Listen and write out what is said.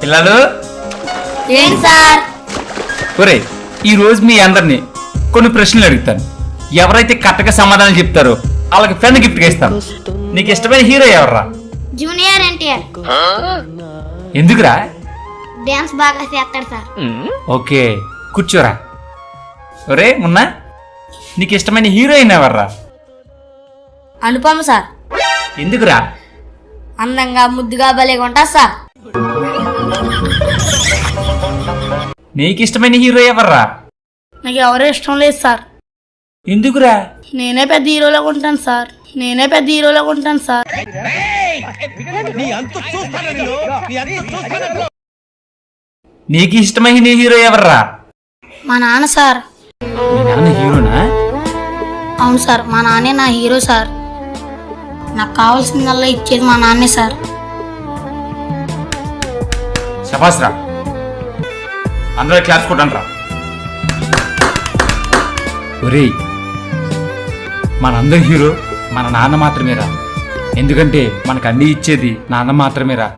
పిల్లలు ఏంటి సార్? ఒరే ఈ రోజు మీ అందరినీ కొన్ని ప్రశ్నలు అడుగుతాను. ఎవరైతే కరెక్ట్గా సమాధానం చెప్తారో వాళ్ళకి పెన్ గిఫ్ట్గా ఇస్తాను. నీకు ఇష్టమైన హీరో ఎవర్రా? జూనియర్ ఎన్టీఆర్. ఎందుకురా? డాన్స్ బాగా చేస్తాడు సార్. ఓకే కూర్చోరా. ఒరే మున్నా నీకు ఇష్టమైన హీరోయిన్ ఎవర్రా? అనుపమ సార్. ఎందుకురా? అందంగా ముద్దుగా భలేగా ఉంటా సార్. నీకు ఇష్టమైన హీరో ఎవర్రా? నాకు ఎవరూ ఇష్టం లేదు సార్. ఎందుకురా? నేనే పెద్ద హీరోలో ఉంటాను సార్. నీకు ఇష్టమైన హీరో ఎవర్రా? మా నాన్న సార్. మీ నాన్న హీరోనా? అవును సార్, మా నాన్నే నా హీరో సార్. నాకు కావాల్సిందల్లా ఇచ్చేది మా నాన్నే సార్. శభాస్రా, అందరూ క్లాస్ కొట్టండిరా. ఒరేయ్ మనందరి హీరో మన నాన్న మాత్రమేరా. ఎందుకంటే మనకు అన్ని ఇచ్చేది నాన్న మాత్రమేరా.